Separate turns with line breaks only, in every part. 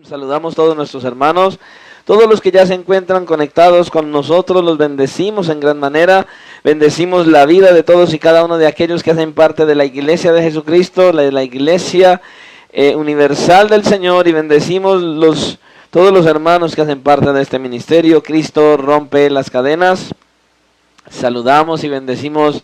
Saludamos a todos nuestros hermanos, todos los que ya se encuentran conectados con nosotros, los bendecimos en gran manera, bendecimos la vida de todos y cada uno de aquellos que hacen parte de la Iglesia de Jesucristo, la Iglesia universal del Señor, y bendecimos todos los hermanos que hacen parte de este ministerio. Cristo rompe las cadenas. Saludamos y bendecimos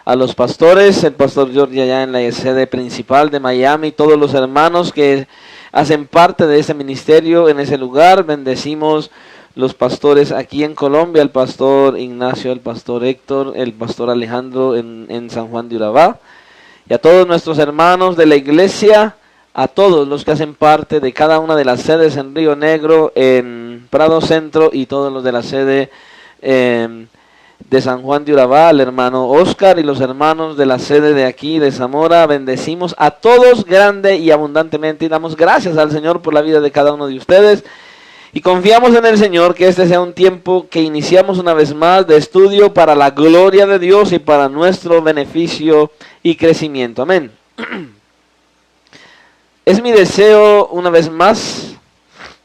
a los pastores, el pastor Jorge allá en la sede principal de Miami, todos los hermanos que hacen parte de este ministerio en ese lugar. Bendecimos los pastores aquí en Colombia, el pastor Ignacio, el pastor Héctor, el pastor Alejandro en San Juan de Urabá, y a todos nuestros hermanos de la iglesia, a todos los que hacen parte de cada una de las sedes en Río Negro, en Prado Centro, y todos los de la sede de San Juan de Urabá, el hermano Oscar y los hermanos de la sede de aquí de Zamora. Bendecimos a todos grande y abundantemente y damos gracias al Señor por la vida de cada uno de ustedes, y confiamos en el Señor que este sea un tiempo que iniciamos una vez más de estudio para la gloria de Dios y para nuestro beneficio y crecimiento. Amén. Es mi deseo una vez más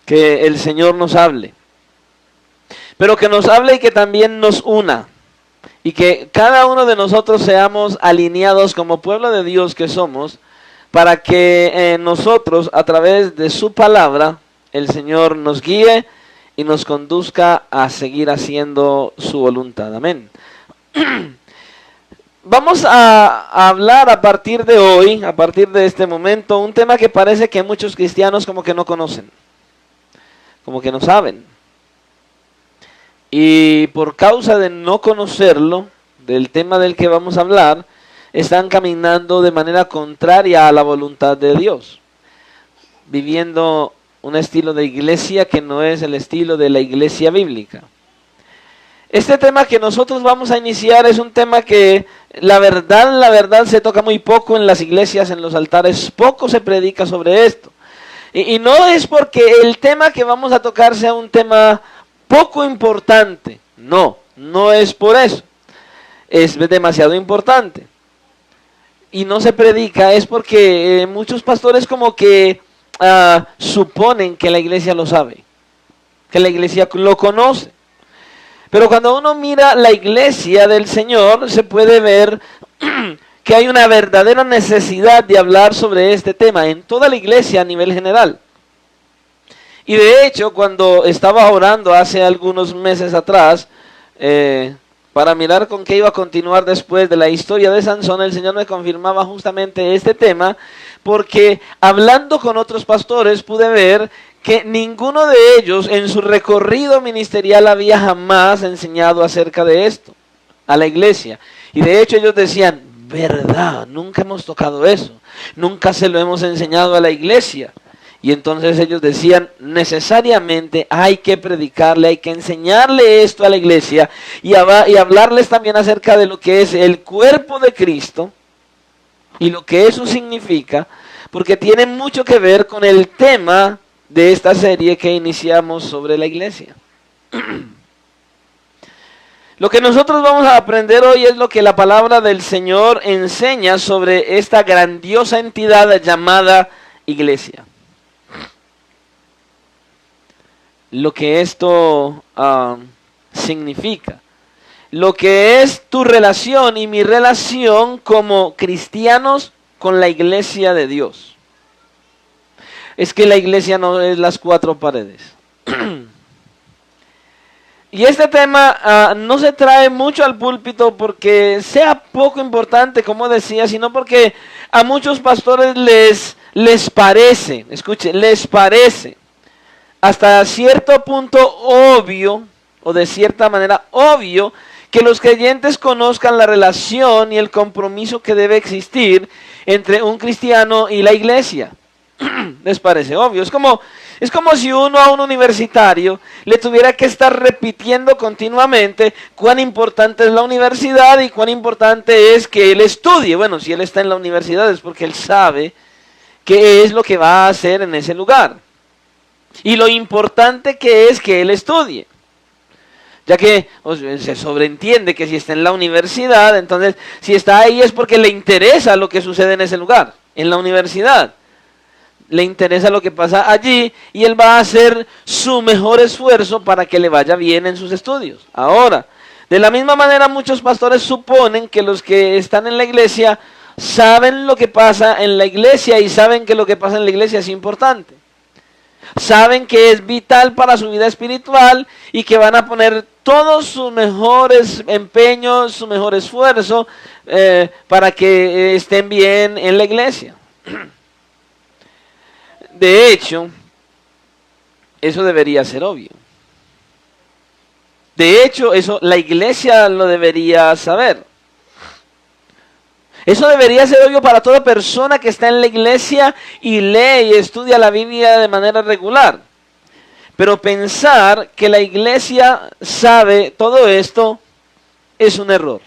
que el Señor nos hable, pero que nos hable y que también nos una, y que cada uno de nosotros seamos alineados como pueblo de Dios que somos, para que nosotros, a través de su palabra, el Señor nos guíe y nos conduzca a seguir haciendo su voluntad. Amén. Vamos a hablar a partir de hoy, a partir de este momento, un tema que parece que muchos cristianos como que no conocen, como que no saben. Y por causa de no conocerlo, del tema del que vamos a hablar, están caminando de manera contraria a la voluntad de Dios, viviendo un estilo de iglesia que no es el estilo de la iglesia bíblica. Este tema que nosotros vamos a iniciar es un tema que la verdad se toca muy poco en las iglesias, en los altares, poco se predica sobre esto. Y no es porque el tema que vamos a tocar sea un tema poco importante, no es por eso, es demasiado importante. Y no se predica, es porque muchos pastores como que suponen que la iglesia lo sabe, que la iglesia lo conoce. Pero cuando uno mira la iglesia del Señor, se puede ver que hay una verdadera necesidad de hablar sobre este tema en toda la iglesia a nivel general. Y de hecho, cuando estaba orando hace algunos meses atrás, para mirar con qué iba a continuar después de la historia de Sansón, el Señor me confirmaba justamente este tema, porque hablando con otros pastores pude ver que ninguno de ellos en su recorrido ministerial había jamás enseñado acerca de esto a la iglesia. Y de hecho ellos decían, verdad, nunca hemos tocado eso, nunca se lo hemos enseñado a la iglesia. Y entonces ellos decían, necesariamente hay que predicarle, hay que enseñarle esto a la iglesia y hablarles también acerca de lo que es el cuerpo de Cristo y lo que eso significa, porque tiene mucho que ver con el tema de esta serie que iniciamos sobre la iglesia. Lo que nosotros vamos a aprender hoy es lo que la palabra del Señor enseña sobre esta grandiosa entidad llamada iglesia. Lo que esto significa, lo que es tu relación y mi relación como cristianos con la iglesia de Dios. Es que la iglesia no es las cuatro paredes. Y este tema no se trae mucho al púlpito porque sea poco importante, como decía, sino porque a muchos pastores les parece, escuchen, les parece hasta cierto punto obvio, o de cierta manera obvio, que los creyentes conozcan la relación y el compromiso que debe existir entre un cristiano y la iglesia. Les parece obvio. Es como si uno a un universitario le tuviera que estar repitiendo continuamente cuán importante es la universidad y cuán importante es que él estudie. Bueno, si él está en la universidad es porque él sabe qué es lo que va a hacer en ese lugar y lo importante que es que él estudie, ya que se sobreentiende que si está en la universidad, entonces si está ahí es porque le interesa lo que sucede en ese lugar, en la universidad. le interesa lo que pasa allí y él va a hacer su mejor esfuerzo para que le vaya bien en sus estudios. Ahora, de la misma manera muchos pastores suponen que los que están en la iglesia saben lo que pasa en la iglesia y saben que lo que pasa en la iglesia es importante. Saben que es vital para su vida espiritual y que van a poner todos sus mejores empeños, su mejor esfuerzo para que estén bien en la iglesia. De hecho, eso debería ser obvio. De hecho, eso la iglesia lo debería saber. Eso debería ser obvio para toda persona que está en la iglesia y lee y estudia la Biblia de manera regular. Pero pensar que la iglesia sabe todo esto es un error.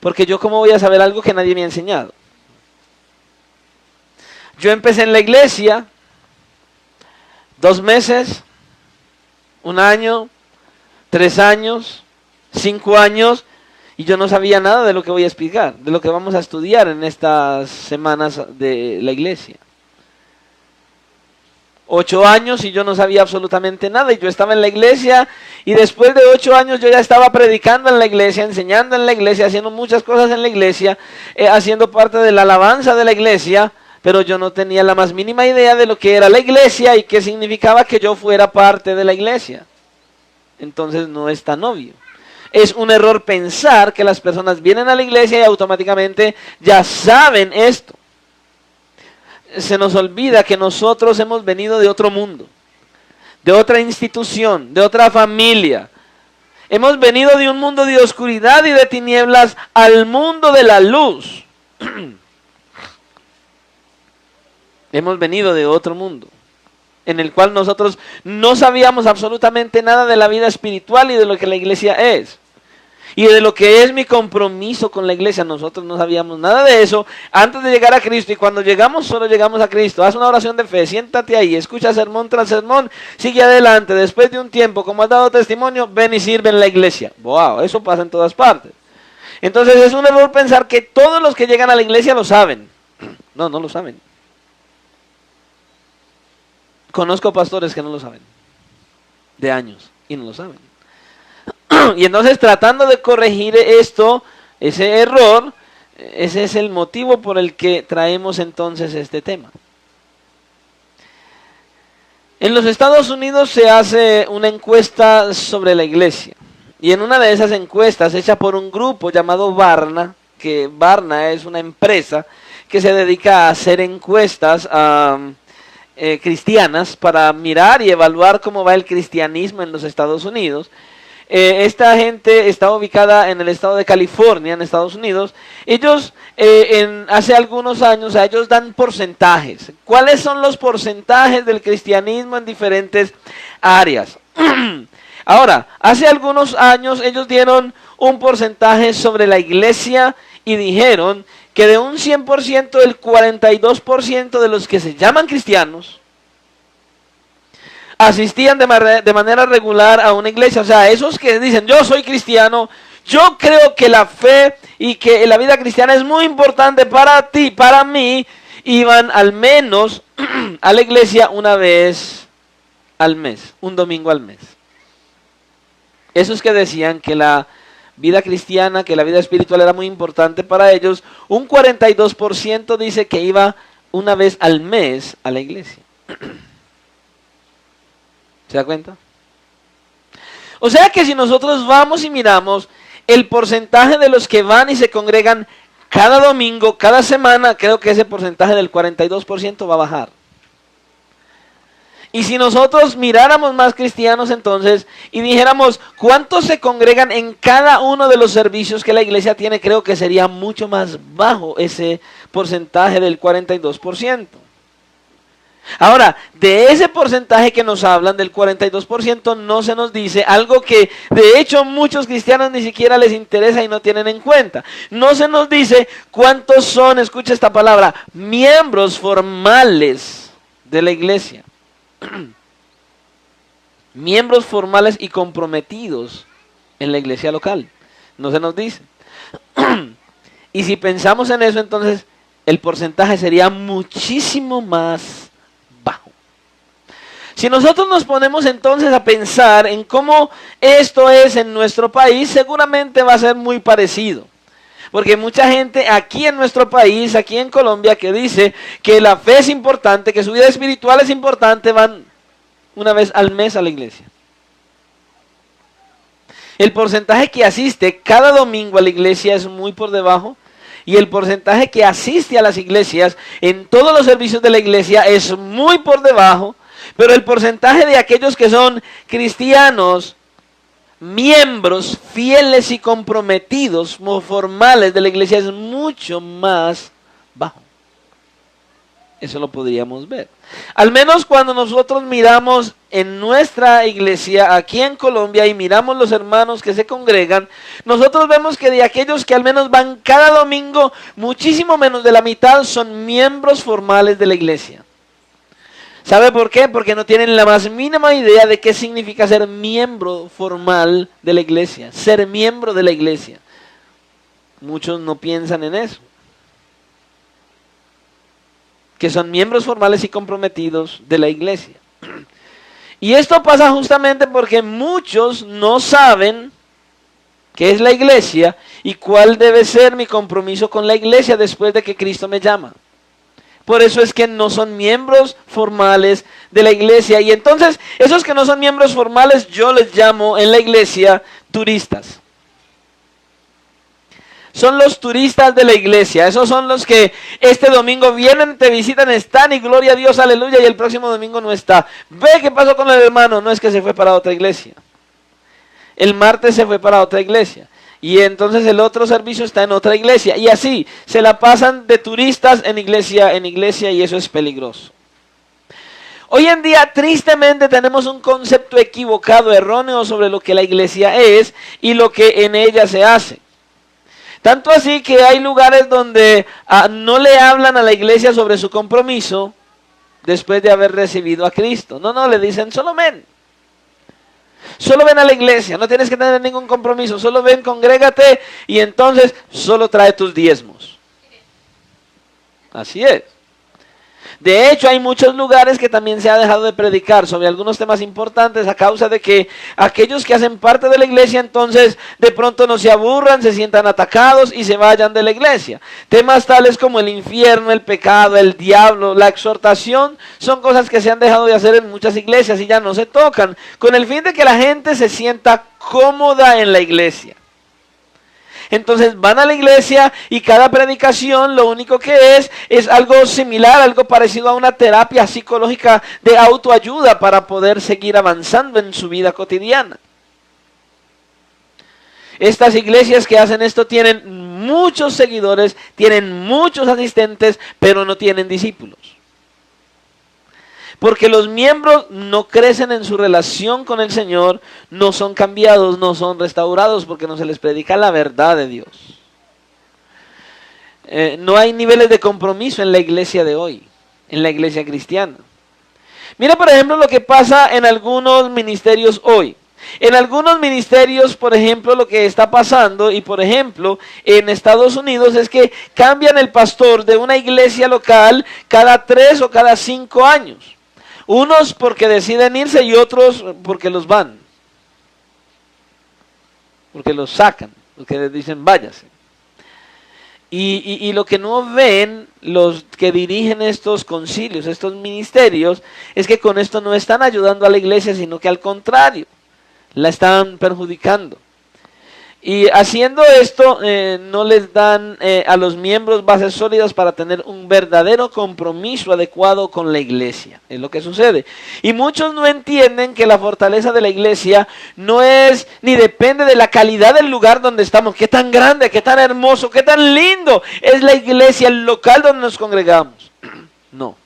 Porque yo cómo voy a saber algo que nadie me ha enseñado. Yo empecé en la iglesia 2 meses, 1 año, 3 años, 5 años, y yo no sabía nada de lo que voy a explicar, de lo que vamos a estudiar en estas semanas de la iglesia. 8 años y yo no sabía absolutamente nada, y yo estaba en la iglesia, y después de 8 años yo ya estaba predicando en la iglesia, enseñando en la iglesia, haciendo muchas cosas en la iglesia, haciendo parte de la alabanza de la iglesia, pero yo no tenía la más mínima idea de lo que era la iglesia y qué significaba que yo fuera parte de la iglesia. Entonces no es tan obvio. Es un error pensar que las personas vienen a la iglesia y automáticamente ya saben esto. Se nos olvida que nosotros hemos venido de otro mundo, de otra institución, de otra familia. Hemos venido de un mundo de oscuridad y de tinieblas al mundo de la luz. Hemos venido de otro mundo, en el cual nosotros no sabíamos absolutamente nada de la vida espiritual y de lo que la iglesia es. Y de lo que es mi compromiso con la iglesia, nosotros no sabíamos nada de eso antes de llegar a Cristo. Y cuando llegamos, solo llegamos a Cristo. Haz una oración de fe, siéntate ahí, escucha sermón tras sermón, sigue adelante. Después de un tiempo, como has dado testimonio, ven y sirve en la iglesia. Wow, eso pasa en todas partes. Entonces es un error pensar que todos los que llegan a la iglesia lo saben. No, no lo saben. Conozco pastores que no lo saben, de años, y no lo saben. Y entonces tratando de corregir esto, ese error, ese es el motivo por el que traemos entonces este tema. En los Estados Unidos se hace una encuesta sobre la iglesia. Y en una de esas encuestas, hecha por un grupo llamado Barna, que Barna es una empresa que se dedica a hacer encuestas cristianas para mirar y evaluar cómo va el cristianismo en los Estados Unidos. Esta gente está ubicada en el estado de California, en Estados Unidos. Ellos, hace algunos años, ellos dan porcentajes. ¿Cuáles son los porcentajes del cristianismo en diferentes áreas? Ahora, hace algunos años ellos dieron un porcentaje sobre la iglesia y dijeron que de un 100%, el 42% de los que se llaman cristianos asistían de manera regular a una iglesia. O sea, esos que dicen, yo soy cristiano, yo creo que la fe y que la vida cristiana es muy importante para ti, para mí, iban al menos a la iglesia una vez al mes, un domingo al mes. Esos que decían que la vida cristiana, que la vida espiritual era muy importante para ellos, un 42% dice que iba una vez al mes a la iglesia. ¿Se da cuenta? O sea que si nosotros vamos y miramos el porcentaje de los que van y se congregan cada domingo, cada semana, creo que ese porcentaje del 42% va a bajar. Y si nosotros miráramos más cristianos entonces y dijéramos cuántos se congregan en cada uno de los servicios que la iglesia tiene, creo que sería mucho más bajo ese porcentaje del 42%. Ahora, de ese porcentaje que nos hablan, del 42%, no se nos dice algo que de hecho muchos cristianos ni siquiera les interesa y no tienen en cuenta. No se nos dice cuántos son, escucha esta palabra, miembros formales de la iglesia. Miembros formales y comprometidos en la iglesia local. No se nos dice. Y si pensamos en eso, entonces el porcentaje sería muchísimo más bajo. Si nosotros nos ponemos entonces a pensar en cómo esto es en nuestro país, seguramente va a ser muy parecido. Porque mucha gente aquí en nuestro país, aquí en Colombia, que dice que la fe es importante, que su vida espiritual es importante, van una vez al mes a la iglesia. El porcentaje que asiste cada domingo a la iglesia es muy por debajo. Y el porcentaje que asiste a las iglesias en todos los servicios de la iglesia es muy por debajo. Pero el porcentaje de aquellos que son cristianos, miembros fieles y comprometidos, formales de la iglesia, es mucho más bajo. Eso lo podríamos ver. Al menos cuando nosotros miramos en nuestra iglesia aquí en Colombia y miramos los hermanos que se congregan, nosotros vemos que de aquellos que al menos van cada domingo, muchísimo menos de la mitad son miembros formales de la iglesia. ¿Sabe por qué? Porque no tienen la más mínima idea de qué significa ser miembro formal de la iglesia, ser miembro de la iglesia. Muchos no piensan en eso. Que son miembros formales y comprometidos de la iglesia. Y esto pasa justamente porque muchos no saben qué es la iglesia y cuál debe ser mi compromiso con la iglesia después de que Cristo me llama. Por eso es que no son miembros formales de la iglesia. Y entonces, esos que no son miembros formales, yo les llamo en la iglesia turistas. Son los turistas de la iglesia. Esos son los que este domingo vienen, te visitan, están y gloria a Dios, aleluya, y el próximo domingo no está. Ve qué pasó con el hermano. No es que se fue para otra iglesia. El martes se fue para otra iglesia. Y entonces el otro servicio está en otra iglesia. Y así, se la pasan de turistas en iglesia, y eso es peligroso. Hoy en día, tristemente, tenemos un concepto equivocado, erróneo sobre lo que la iglesia es y lo que en ella se hace. Tanto así que hay lugares donde no le hablan a la iglesia sobre su compromiso después de haber recibido a Cristo. No, le dicen, solo ven. Solo ven a la iglesia, no tienes que tener ningún compromiso, solo ven, congrégate y entonces solo trae tus diezmos. Así es. De hecho, hay muchos lugares que también se ha dejado de predicar sobre algunos temas importantes a causa de que aquellos que hacen parte de la iglesia entonces de pronto no se aburran, se sientan atacados y se vayan de la iglesia. Temas tales como el infierno, el pecado, el diablo, la exhortación, son cosas que se han dejado de hacer en muchas iglesias y ya no se tocan, con el fin de que la gente se sienta cómoda en la iglesia. Entonces van a la iglesia y cada predicación lo único que es algo similar, algo parecido a una terapia psicológica de autoayuda para poder seguir avanzando en su vida cotidiana. Estas iglesias que hacen esto tienen muchos seguidores, tienen muchos asistentes, pero no tienen discípulos. Porque los miembros no crecen en su relación con el Señor, no son cambiados, no son restaurados, porque no se les predica la verdad de Dios. No hay niveles de compromiso en la iglesia de hoy, en la iglesia cristiana. Mira, por ejemplo, lo que pasa en algunos ministerios hoy. En algunos ministerios, por ejemplo, lo que está pasando, y por ejemplo, en Estados Unidos, es que cambian el pastor de una iglesia local cada 3 o cada 5 años. Unos porque deciden irse y otros porque los van. Porque los sacan, porque les dicen váyase. Y lo que no ven los que dirigen estos concilios, estos ministerios, es que con esto no están ayudando a la iglesia, sino que al contrario, la están perjudicando. Y haciendo esto, no les dan a los miembros bases sólidas para tener un verdadero compromiso adecuado con la iglesia. Es lo que sucede. Y muchos no entienden que la fortaleza de la iglesia no es ni depende de la calidad del lugar donde estamos. Qué tan grande, qué tan hermoso, qué tan lindo es la iglesia, el local donde nos congregamos. No.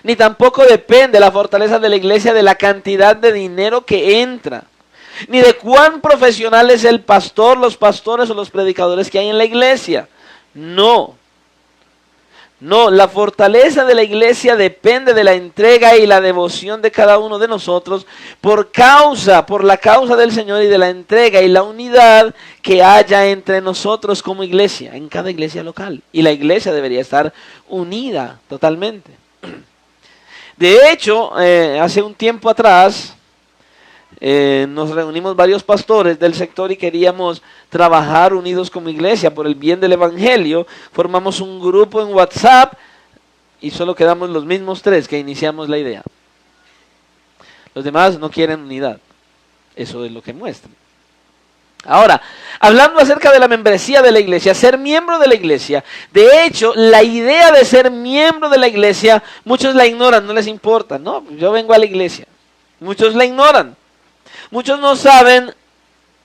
Ni tampoco depende la fortaleza de la iglesia de la cantidad de dinero que entra. Ni de cuán profesional es el pastor, los pastores o los predicadores que hay en la iglesia. No. No, la fortaleza de la iglesia depende de la entrega y la devoción de cada uno de nosotros por la causa del Señor y de la entrega y la unidad que haya entre nosotros como iglesia, en cada iglesia local. Y la iglesia debería estar unida totalmente. De hecho, hace un tiempo atrás, nos reunimos varios pastores del sector y queríamos trabajar unidos como iglesia por el bien del evangelio. Formamos un grupo en WhatsApp y solo quedamos los mismos 3 que iniciamos la idea. Los demás no quieren unidad. Eso es lo que muestra. Ahora, hablando acerca de la membresía de la iglesia, ser miembro de la iglesia, de hecho, la idea de ser miembro de la iglesia, muchos la ignoran, no les importa. No, yo vengo a la iglesia. Muchos la ignoran. Muchos no saben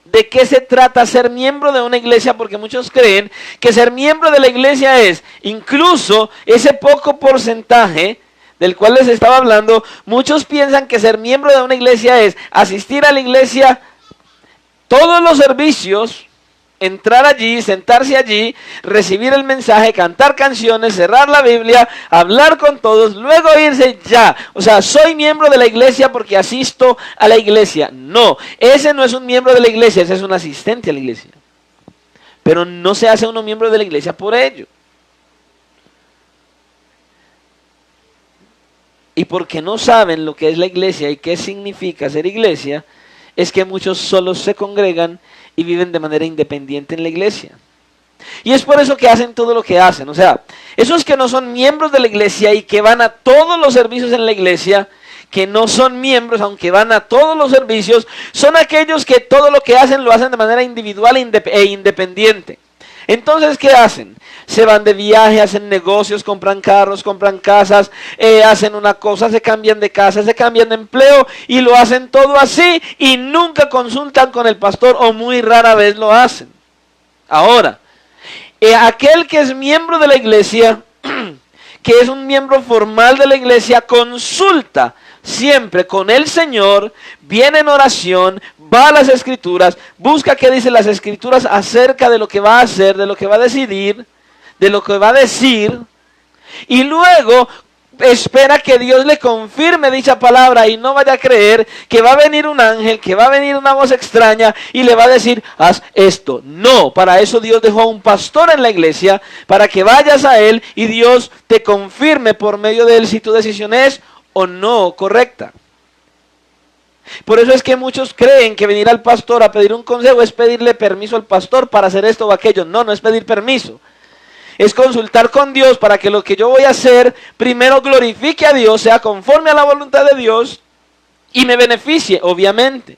de qué se trata ser miembro de una iglesia, porque muchos creen que ser miembro de la iglesia es incluso ese poco porcentaje del cual les estaba hablando. Muchos piensan que ser miembro de una iglesia es asistir a la iglesia, todos los servicios, entrar allí, sentarse allí, recibir el mensaje, cantar canciones, cerrar la Biblia, hablar con todos, luego irse ya. O sea, soy miembro de la iglesia porque asisto a la iglesia. No, ese no es un miembro de la iglesia, ese es un asistente a la iglesia. Pero no se hace uno miembro de la iglesia por ello. Y porque no saben lo que es la iglesia y qué significa ser iglesia, es que muchos solos se congregan y viven de manera independiente en la iglesia. Y es por eso que hacen todo lo que hacen. O sea, esos que no son miembros de la iglesia y que van a todos los servicios en la iglesia, que no son miembros, aunque van a todos los servicios, son aquellos que todo lo que hacen lo hacen de manera individual e independiente. Entonces, ¿qué hacen? Se van de viaje, hacen negocios, compran carros, compran casas, hacen una cosa, se cambian de casa, se cambian de empleo y lo hacen todo así y nunca consultan con el pastor o muy rara vez lo hacen. Ahora, aquel que es miembro de la iglesia, que es un miembro formal de la iglesia, consulta siempre con el Señor, viene en oración, va a las escrituras, busca qué dicen las escrituras acerca de lo que va a hacer, de lo que va a decidir, de lo que va a decir, y luego espera que Dios le confirme dicha palabra y no vaya a creer que va a venir un ángel, que va a venir una voz extraña y le va a decir, haz esto. No, para eso Dios dejó a un pastor en la iglesia, para que vayas a él y Dios te confirme por medio de él si tu decisión es o no correcta. Por eso es que muchos creen que venir al pastor a pedir un consejo es pedirle permiso al pastor para hacer esto o aquello. No, no es pedir permiso. Es consultar con Dios para que lo que yo voy a hacer primero glorifique a Dios, sea conforme a la voluntad de Dios y me beneficie, obviamente.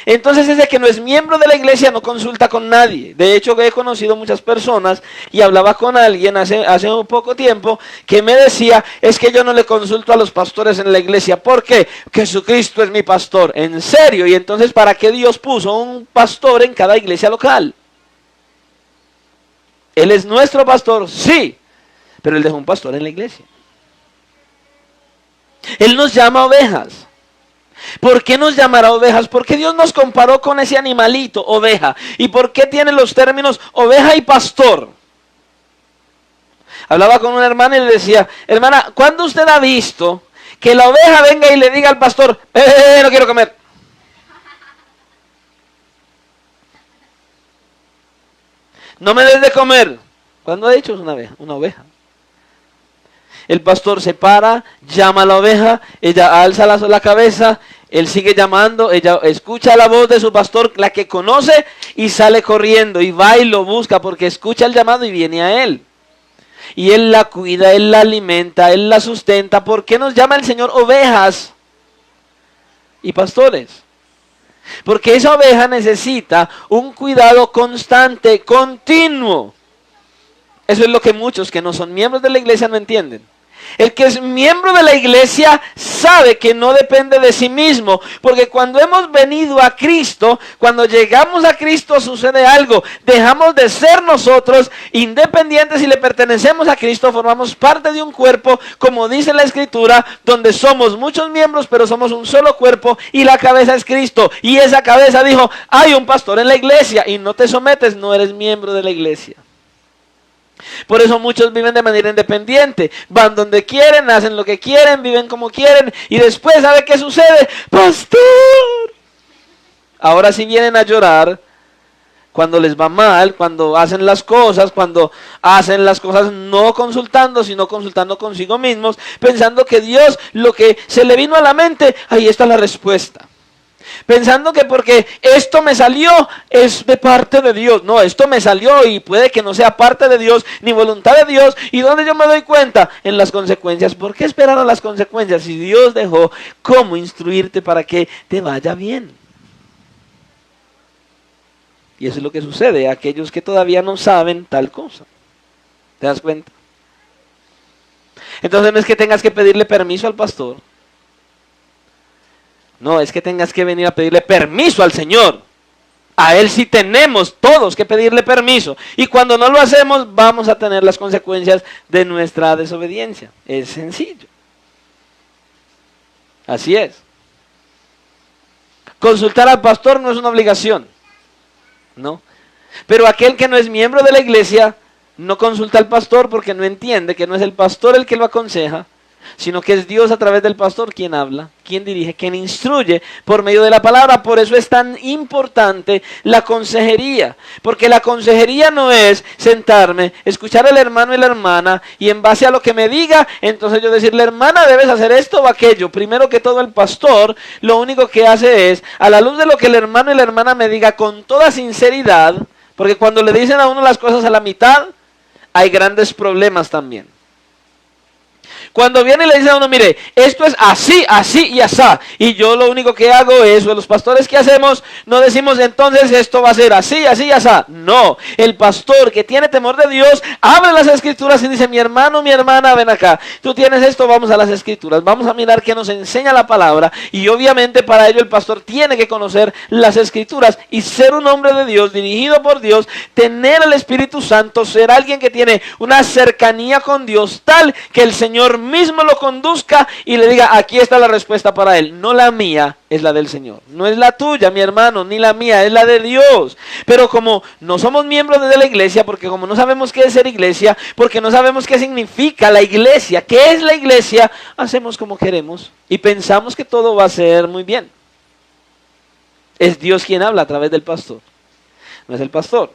Entonces ese que no es miembro de la iglesia no consulta con nadie. De hecho, he conocido muchas personas y hablaba con alguien hace un poco tiempo que me decía, es que yo no le consulto a los pastores en la iglesia. ¿Por qué? Jesucristo es mi pastor. ¿En serio? Y entonces, ¿para qué Dios puso un pastor en cada iglesia local? Él es nuestro pastor, sí, pero Él dejó un pastor en la iglesia. Él nos llama ovejas. ¿Por qué nos llamará ovejas? Porque Dios nos comparó con ese animalito, oveja. ¿Y por qué tiene los términos oveja y pastor? Hablaba con una hermana y le decía, hermana, ¿cuándo usted ha visto que la oveja venga y le diga al pastor, no quiero comer? No me des de comer. ¿Cuándo ha dicho? Es una oveja. El pastor se para, llama a la oveja, ella alza la cabeza, él sigue llamando, ella escucha la voz de su pastor, la que conoce, y sale corriendo y va y lo busca porque escucha el llamado y viene a él. Y él la cuida, él la alimenta, él la sustenta. ¿Por qué nos llama el Señor ovejas y pastores? Porque esa oveja necesita un cuidado constante, continuo. Eso es lo que muchos que no son miembros de la iglesia no entienden. El que es miembro de la iglesia sabe que no depende de sí mismo, porque cuando hemos venido a Cristo, cuando llegamos a Cristo sucede algo, dejamos de ser nosotros independientes y le pertenecemos a Cristo, formamos parte de un cuerpo, como dice la Escritura, donde somos muchos miembros, pero somos un solo cuerpo y la cabeza es Cristo. Y esa cabeza dijo, hay un pastor en la iglesia y no te sometes, no eres miembro de la iglesia. Por eso muchos viven de manera independiente, van donde quieren, hacen lo que quieren, viven como quieren y después, ¿sabe qué sucede? ¡Pastor! Ahora sí vienen a llorar cuando les va mal, cuando hacen las cosas no consultando, sino consultando consigo mismos, pensando que Dios, lo que se le vino a la mente, ahí está la respuesta. Pensando que porque esto me salió es de parte de Dios. No, esto me salió y puede que no sea parte de Dios ni voluntad de Dios. ¿Y dónde yo me doy cuenta? En las consecuencias. ¿Por qué esperar a las consecuencias si Dios dejó cómo instruirte para que te vaya bien? Y eso es lo que sucede a aquellos que todavía no saben tal cosa. ¿Te das cuenta? Entonces no es que tengas que pedirle permiso al pastor. No, es que tengas que venir a pedirle permiso al Señor. A Él sí tenemos todos que pedirle permiso. Y cuando no lo hacemos, vamos a tener las consecuencias de nuestra desobediencia. Es sencillo. Así es. Consultar al pastor no es una obligación. No. Pero aquel que no es miembro de la iglesia no consulta al pastor porque no entiende que no es el pastor el que lo aconseja, sino que es Dios a través del pastor quien habla, quien dirige, quien instruye por medio de la palabra. Por eso es tan importante la consejería, porque la consejería no es sentarme, escuchar al hermano y la hermana y en base a lo que me diga, entonces yo decirle, hermana, debes hacer esto o aquello. Primero que todo, el pastor lo único que hace es, a la luz de lo que el hermano y la hermana me diga con toda sinceridad, porque cuando le dicen a uno las cosas a la mitad, hay grandes problemas también. Cuando viene y le dice a uno, mire, esto es así, así y asá, y yo lo único que hago es, o los pastores que hacemos, no decimos entonces esto va a ser así, así y asá. No, el pastor que tiene temor de Dios, abre las escrituras y dice, mi hermano, mi hermana, ven acá, tú tienes esto, vamos a las escrituras, vamos a mirar qué nos enseña la palabra, y obviamente para ello el pastor tiene que conocer las escrituras y ser un hombre de Dios, dirigido por Dios, tener el Espíritu Santo, ser alguien que tiene una cercanía con Dios tal que el Señor mismo lo conduzca y le diga, aquí está la respuesta para él. No la mía, es la del Señor. No es la tuya, mi hermano, ni la mía, es la de Dios. Pero como no somos miembros de la iglesia, porque como no sabemos qué es ser iglesia, porque no sabemos qué significa la iglesia, qué es la iglesia, hacemos como queremos y pensamos que todo va a ser muy bien. Es Dios quien habla a través del pastor, no es el pastor.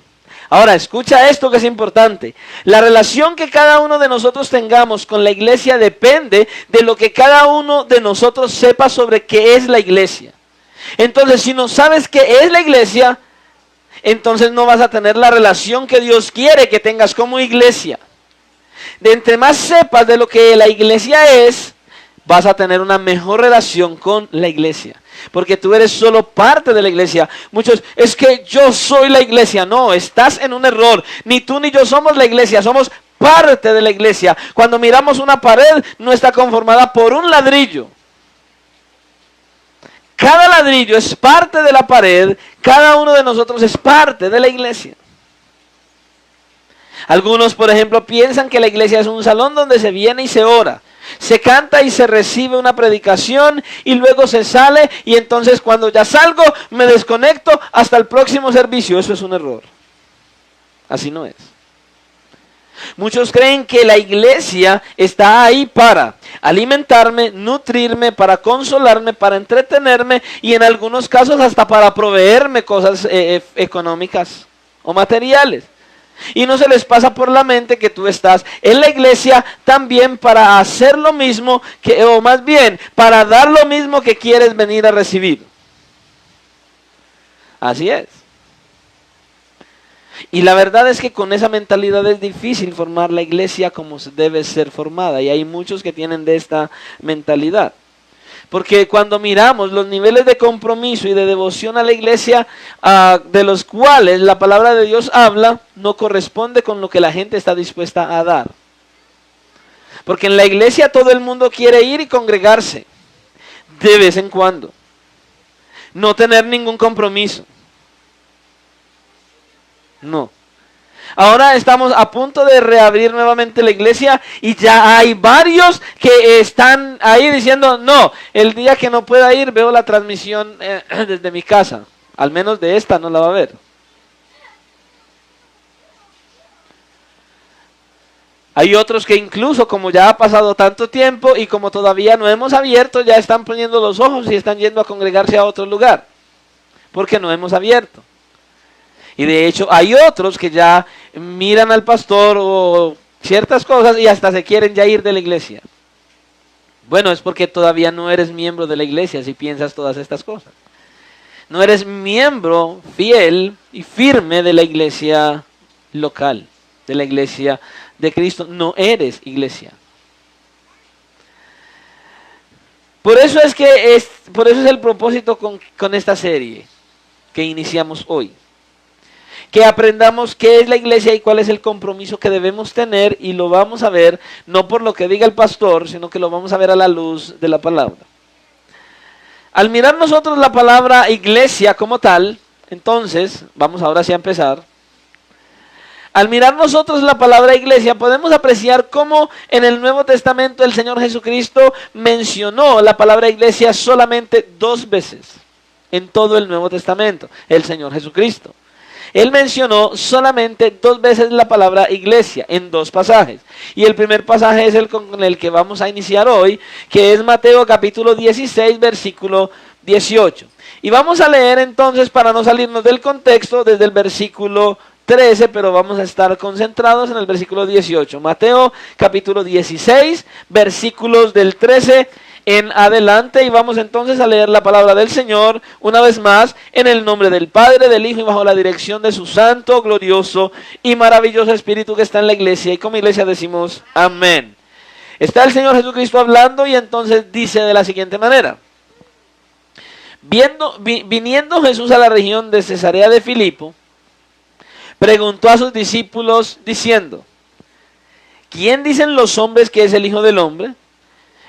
Ahora, escucha esto que es importante. La relación que cada uno de nosotros tengamos con la iglesia depende de lo que cada uno de nosotros sepa sobre qué es la iglesia. Entonces, si no sabes qué es la iglesia, entonces no vas a tener la relación que Dios quiere que tengas como iglesia. De entre más sepas de lo que la iglesia es, vas a tener una mejor relación con la iglesia. Porque tú eres solo parte de la iglesia. Muchos, es que yo soy la iglesia. No, estás en un error. Ni tú ni yo somos la iglesia, somos parte de la iglesia. Cuando miramos una pared, no está conformada por un ladrillo. Cada ladrillo es parte de la pared. Cada uno de nosotros es parte de la iglesia. Algunos, por ejemplo, piensan que la iglesia es un salón donde se viene y se ora. Se canta y se recibe una predicación y luego se sale y entonces cuando ya salgo me desconecto hasta el próximo servicio. Eso es un error. Así no es. Muchos creen que la iglesia está ahí para alimentarme, nutrirme, para consolarme, para entretenerme y en algunos casos hasta para proveerme cosas económicas o materiales. Y no se les pasa por la mente que tú estás en la iglesia también para hacer lo mismo, o más bien, para dar lo mismo que quieres venir a recibir. Así es. Y la verdad es que con esa mentalidad es difícil formar la iglesia como debe ser formada. Y hay muchos que tienen de esta mentalidad. Porque cuando miramos los niveles de compromiso y de devoción a la iglesia de los cuales la palabra de Dios habla, no corresponde con lo que la gente está dispuesta a dar. Porque en la iglesia todo el mundo quiere ir y congregarse de vez en cuando. No tener ningún compromiso. No. Ahora estamos a punto de reabrir nuevamente la iglesia y ya hay varios que están ahí diciendo, no, el día que no pueda ir veo la transmisión desde mi casa. Al menos de esta no la va a ver. Hay otros que incluso como ya ha pasado tanto tiempo y como todavía no hemos abierto, ya están poniendo los ojos y están yendo a congregarse a otro lugar, porque no hemos abierto. Y de hecho hay otros que ya miran al pastor o ciertas cosas y hasta se quieren ya ir de la iglesia. Bueno, es porque todavía no eres miembro de la iglesia si piensas todas estas cosas. No eres miembro fiel y firme de la iglesia local, de la iglesia de Cristo. No eres iglesia. Por eso es el propósito con esta serie que iniciamos hoy. Que aprendamos qué es la iglesia y cuál es el compromiso que debemos tener, y lo vamos a ver no por lo que diga el pastor, sino que lo vamos a ver a la luz de la palabra. Al mirar nosotros la palabra iglesia como tal, entonces, vamos ahora sí a empezar. Al mirar nosotros la palabra iglesia, podemos apreciar cómo en el Nuevo Testamento el Señor Jesucristo mencionó la palabra iglesia solamente 2 veces en todo el Nuevo Testamento, el Señor Jesucristo. Él mencionó solamente 2 veces la palabra iglesia en 2 pasajes. Y el primer pasaje es el con el que vamos a iniciar hoy, que es Mateo capítulo 16, versículo 18. Y vamos a leer entonces, para no salirnos del contexto, desde el versículo 13, pero vamos a estar concentrados en el versículo 18. Mateo capítulo 16, versículos del 13 en adelante, y vamos entonces a leer la palabra del Señor una vez más en el nombre del Padre, del Hijo y bajo la dirección de su santo, glorioso y maravilloso Espíritu que está en la iglesia, y como iglesia decimos amén. Está el Señor Jesucristo hablando y entonces dice de la siguiente manera: viniendo Jesús a la región de Cesarea de Filipo, preguntó a sus discípulos diciendo: ¿quién dicen los hombres que es el Hijo del Hombre?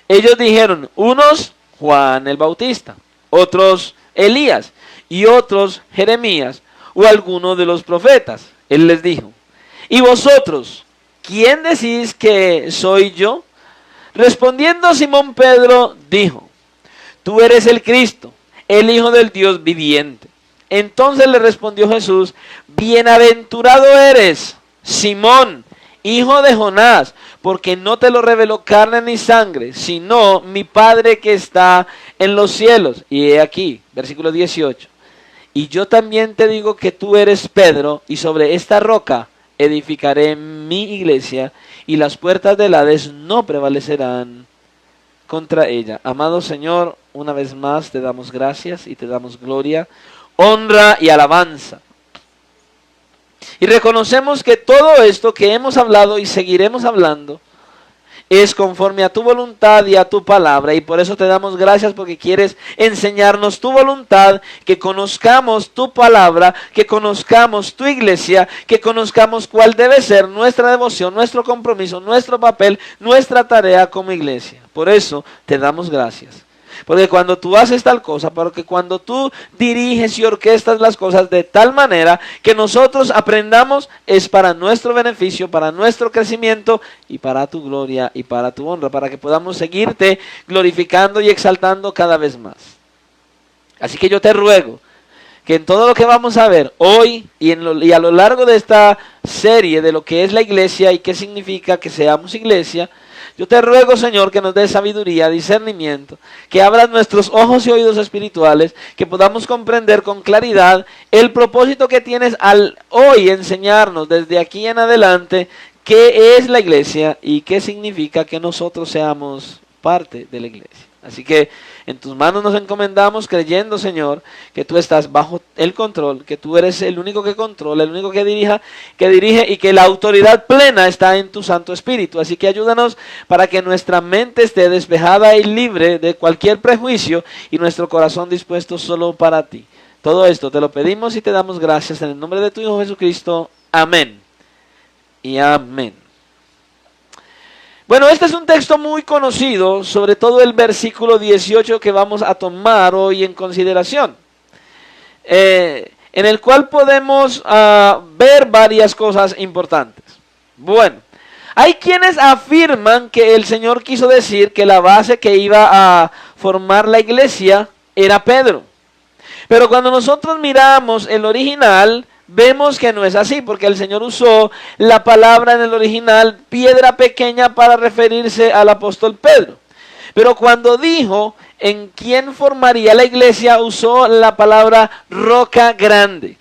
Ellos dijeron, unos Juan el Bautista, otros Elías, y otros Jeremías, o alguno de los profetas. Él les dijo, ¿y vosotros, quién decís que soy yo? Respondiendo Simón Pedro, dijo, tú eres el Cristo, el Hijo del Dios viviente. Entonces le respondió Jesús, bienaventurado eres, Simón, hijo de Jonás, porque no te lo reveló carne ni sangre, sino mi Padre que está en los cielos. Y he aquí, versículo 18. Y yo también te digo que tú eres Pedro, y sobre esta roca edificaré mi iglesia, y las puertas del Hades no prevalecerán contra ella. Amado Señor, una vez más te damos gracias y te damos gloria, honra y alabanza. Y reconocemos que todo esto que hemos hablado y seguiremos hablando es conforme a tu voluntad y a tu palabra. Y por eso te damos gracias, porque quieres enseñarnos tu voluntad, que conozcamos tu palabra, que conozcamos tu iglesia, que conozcamos cuál debe ser nuestra devoción, nuestro compromiso, nuestro papel, nuestra tarea como iglesia. Por eso te damos gracias. Porque cuando tú haces tal cosa, porque cuando tú diriges y orquestas las cosas de tal manera que nosotros aprendamos, es para nuestro beneficio, para nuestro crecimiento y para tu gloria y para tu honra, para que podamos seguirte glorificando y exaltando cada vez más. Así que yo te ruego que en todo lo que vamos a ver hoy y a lo largo de esta serie de lo que es la iglesia y qué significa que seamos iglesia, yo te ruego, Señor, que nos des sabiduría, discernimiento, que abras nuestros ojos y oídos espirituales, que podamos comprender con claridad el propósito que tienes al hoy enseñarnos desde aquí en adelante qué es la iglesia y qué significa que nosotros seamos parte de la iglesia. Así que en tus manos nos encomendamos, creyendo, Señor, que tú estás bajo el control, que tú eres el único que controla, el único que dirige y que la autoridad plena está en tu Santo Espíritu. Así que ayúdanos para que nuestra mente esté despejada y libre de cualquier prejuicio y nuestro corazón dispuesto solo para ti. Todo esto te lo pedimos y te damos gracias en el nombre de tu Hijo Jesucristo. Amén y amén. Bueno, este es un texto muy conocido, sobre todo el versículo 18 que vamos a tomar hoy en consideración, en el cual podemos ver varias cosas importantes. Bueno, hay quienes afirman que el Señor quiso decir que la base que iba a formar la iglesia era Pedro. Pero cuando nosotros miramos el original, vemos que no es así, porque el Señor usó la palabra en el original piedra pequeña para referirse al apóstol Pedro. Pero cuando dijo en quién formaría la iglesia, usó la palabra roca grande,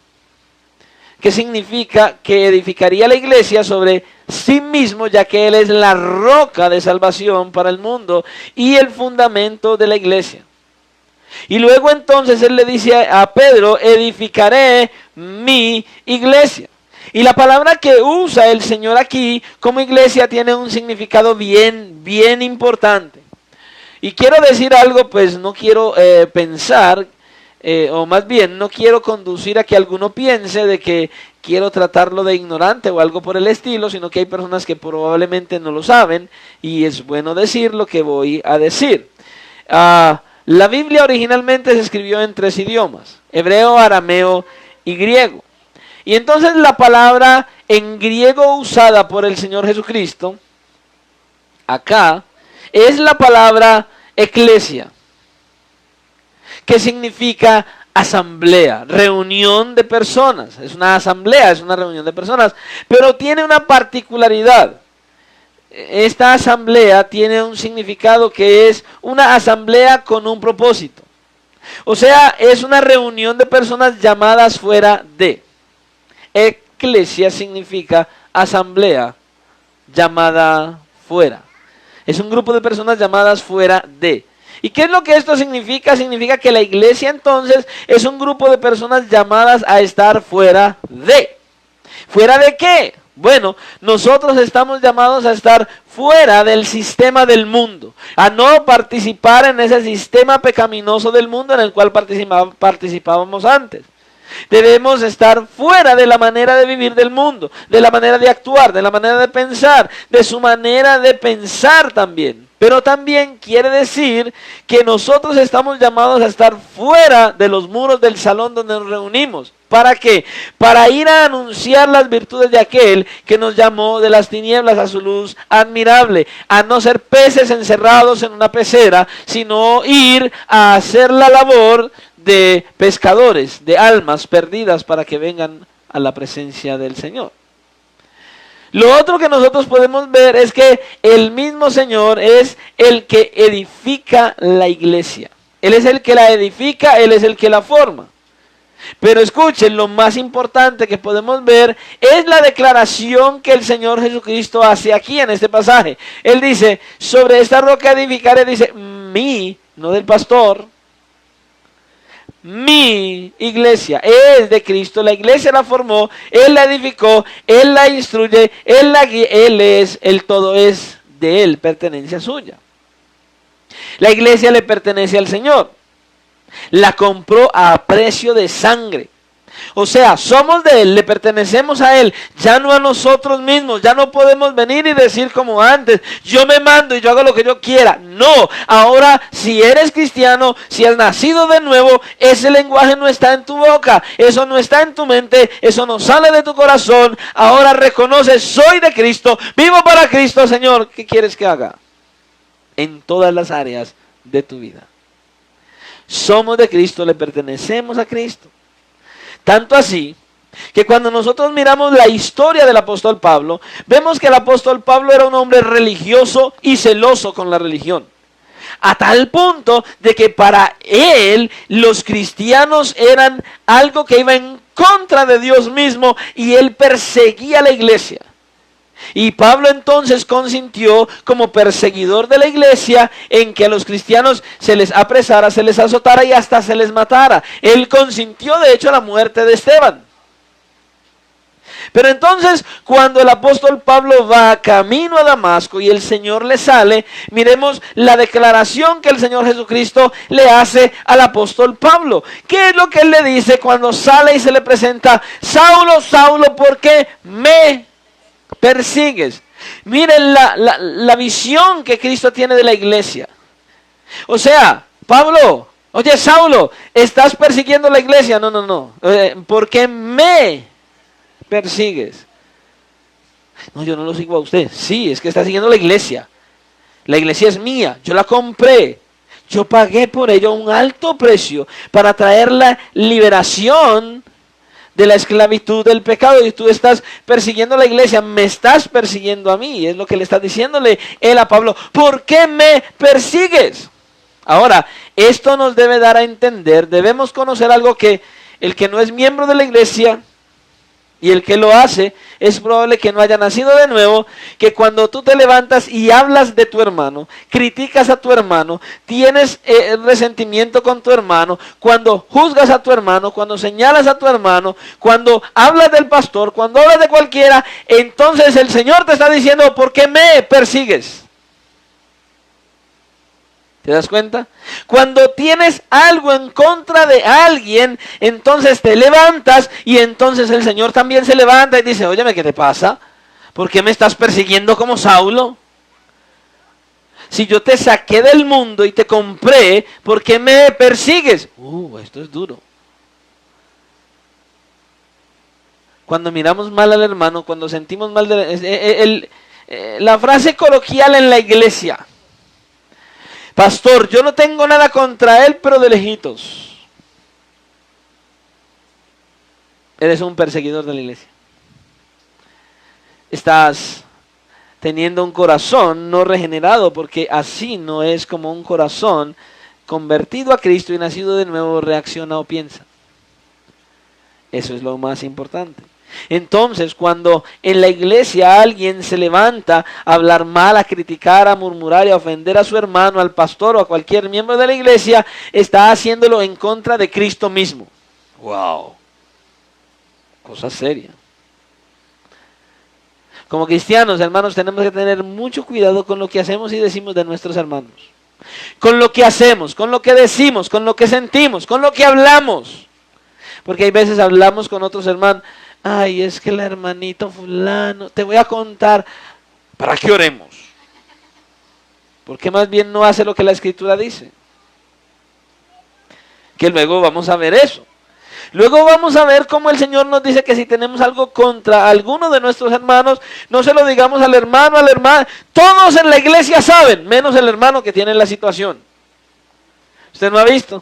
que significa que edificaría la iglesia sobre sí mismo, ya que Él es la roca de salvación para el mundo y el fundamento de la iglesia. Y luego entonces Él le dice a Pedro, edificaré mi iglesia. Y la palabra que usa el Señor aquí como iglesia tiene un significado bien importante. Y quiero decir algo, pues no quiero pensar, o más bien no quiero conducir a que alguno piense de que quiero tratarlo de ignorante o algo por el estilo, sino que hay personas que probablemente no lo saben y es bueno decir lo que voy a decir. La Biblia originalmente se escribió en 3 idiomas, hebreo, arameo y griego. Y entonces la palabra en griego usada por el Señor Jesucristo, acá, es la palabra eclesia, que significa asamblea, reunión de personas. Es una asamblea, es una reunión de personas, pero tiene una particularidad. Esta asamblea tiene un significado que es una asamblea con un propósito. O sea, es una reunión de personas llamadas fuera de. Eclesia significa asamblea llamada fuera. Es un grupo de personas llamadas fuera de. ¿Y qué es lo que esto significa? Significa que la iglesia entonces es un grupo de personas llamadas a estar fuera de. ¿Fuera de qué? Bueno, nosotros estamos llamados a estar fuera del sistema del mundo, a no participar en ese sistema pecaminoso del mundo en el cual participábamos antes. Debemos estar fuera de la manera de vivir del mundo, de la manera de actuar, de la manera de pensar, de su manera de pensar también. Pero también quiere decir que nosotros estamos llamados a estar fuera de los muros del salón donde nos reunimos. ¿Para qué? Para ir a anunciar las virtudes de aquel que nos llamó de las tinieblas a su luz admirable. A no ser peces encerrados en una pecera, sino ir a hacer la labor de pescadores, de almas perdidas para que vengan a la presencia del Señor. Lo otro que nosotros podemos ver es que el mismo Señor es el que edifica la iglesia. Él es el que la edifica, Él es el que la forma. Pero escuchen, lo más importante que podemos ver es la declaración que el Señor Jesucristo hace aquí en este pasaje. Él dice, sobre esta roca edificaré, dice, no del pastor, mi iglesia es de Cristo, la iglesia la formó, Él la edificó, Él la instruye, Él la guía, Él es, el todo es de Él, pertenencia suya. La iglesia le pertenece al Señor, la compró a precio de sangre. O sea, somos de Él, le pertenecemos a Él, ya no a nosotros mismos. Ya no podemos venir y decir como antes, yo me mando y yo hago lo que yo quiera. No, ahora si eres cristiano, si has nacido de nuevo, ese lenguaje no está en tu boca, eso no está en tu mente, eso no sale de tu corazón. Ahora reconoces, soy de Cristo, vivo para Cristo. Señor, ¿qué quieres que haga? En todas las áreas de tu vida. Somos de Cristo, le pertenecemos a Cristo. Tanto así que cuando nosotros miramos la historia del apóstol Pablo, vemos que el apóstol Pablo era un hombre religioso y celoso con la religión. A tal punto de que para él los cristianos eran algo que iba en contra de Dios mismo y él perseguía a la iglesia. Y Pablo entonces consintió como perseguidor de la iglesia en que a los cristianos se les apresara, se les azotara y hasta se les matara. Él consintió de hecho la muerte de Esteban. Pero entonces cuando el apóstol Pablo va camino a Damasco y el Señor le sale, miremos la declaración que el Señor Jesucristo le hace al apóstol Pablo. ¿Qué es lo que él le dice cuando sale y se le presenta? Saulo, Saulo, ¿por qué me persigues? Miren la visión que Cristo tiene de la iglesia. O sea, Pablo, oye Saulo, ¿estás persiguiendo la iglesia? No. ¿Por qué me persigues? No, yo no lo sigo a usted. Sí, es que está siguiendo la iglesia. La iglesia es mía, yo la compré. Yo pagué por ello un alto precio para traer la liberación de la esclavitud del pecado y tú estás persiguiendo a la iglesia, me estás persiguiendo a mí. Es lo que le está diciéndole él a Pablo. ¿Por qué me persigues? Ahora, esto nos debe dar a entender, debemos conocer algo que el que no es miembro de la iglesia y el que lo hace, es probable que no haya nacido de nuevo, que cuando tú te levantas y hablas de tu hermano, criticas a tu hermano, tienes resentimiento con tu hermano, cuando juzgas a tu hermano, cuando señalas a tu hermano, cuando hablas del pastor, cuando hablas de cualquiera, entonces el Señor te está diciendo, ¿por qué me persigues? ¿Te das cuenta? Cuando tienes algo en contra de alguien, entonces te levantas y entonces el Señor también se levanta y dice, óyeme, ¿qué te pasa? ¿Por qué me estás persiguiendo como Saulo? Si yo te saqué del mundo y te compré, ¿por qué me persigues? Esto es duro. Cuando miramos mal al hermano, cuando sentimos mal la frase coloquial en la iglesia, pastor, yo no tengo nada contra él, pero de lejitos. Eres un perseguidor de la iglesia. Estás teniendo un corazón no regenerado, porque así no es como un corazón convertido a Cristo y nacido de nuevo reacciona o piensa. Eso es lo más importante. Entonces, cuando en la iglesia alguien se levanta a hablar mal, a criticar, a murmurar y a ofender a su hermano, al pastor o a cualquier miembro de la iglesia, está haciéndolo en contra de Cristo mismo. ¡Wow! Cosa seria. Como cristianos, hermanos, tenemos que tener mucho cuidado con lo que hacemos y decimos de nuestros hermanos. Con lo que hacemos, con lo que decimos, con lo que sentimos, con lo que hablamos. Porque hay veces hablamos con otros hermanos. Ay, es que el hermanito fulano, te voy a contar, ¿para qué oremos? Porque más bien no hace lo que la Escritura dice. Que luego vamos a ver eso. Luego vamos a ver cómo el Señor nos dice que si tenemos algo contra alguno de nuestros hermanos, no se lo digamos al hermano, a la hermana. Todos en la iglesia saben, menos el hermano que tiene la situación. ¿Usted no ha visto?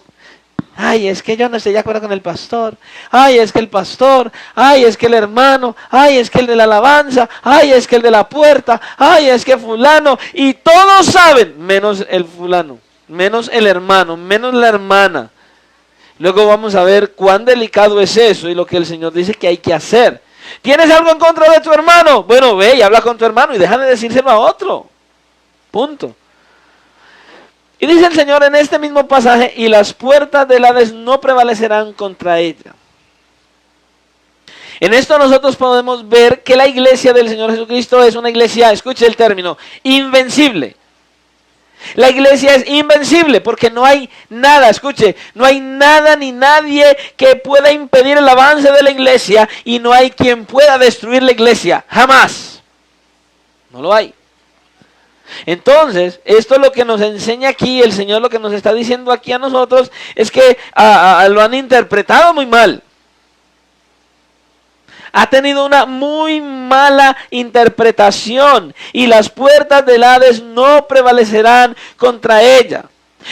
Ay, es que yo no estoy de acuerdo con el pastor. Ay, es que el pastor. Ay, es que el hermano. Ay, es que el de la alabanza. Ay, es que el de la puerta. Ay, es que fulano. Y todos saben, menos el fulano, menos el hermano, menos la hermana. Luego vamos a ver cuán delicado es eso y lo que el Señor dice que hay que hacer. ¿Tienes algo en contra de tu hermano? Bueno, ve y habla con tu hermano y deja de decírselo a otro. Punto. Y dice el Señor en este mismo pasaje, y las puertas del Hades no prevalecerán contra ella. En esto nosotros podemos ver que la iglesia del Señor Jesucristo es una iglesia, escuche el término, invencible. La iglesia es invencible porque no hay nada, escuche, no hay nada ni nadie que pueda impedir el avance de la iglesia y no hay quien pueda destruir la iglesia, jamás. No lo hay. Entonces, esto es lo que nos enseña aquí, el Señor lo que nos está diciendo aquí a nosotros, es que lo han interpretado muy mal. Ha tenido una muy mala interpretación y las puertas del Hades no prevalecerán contra ella.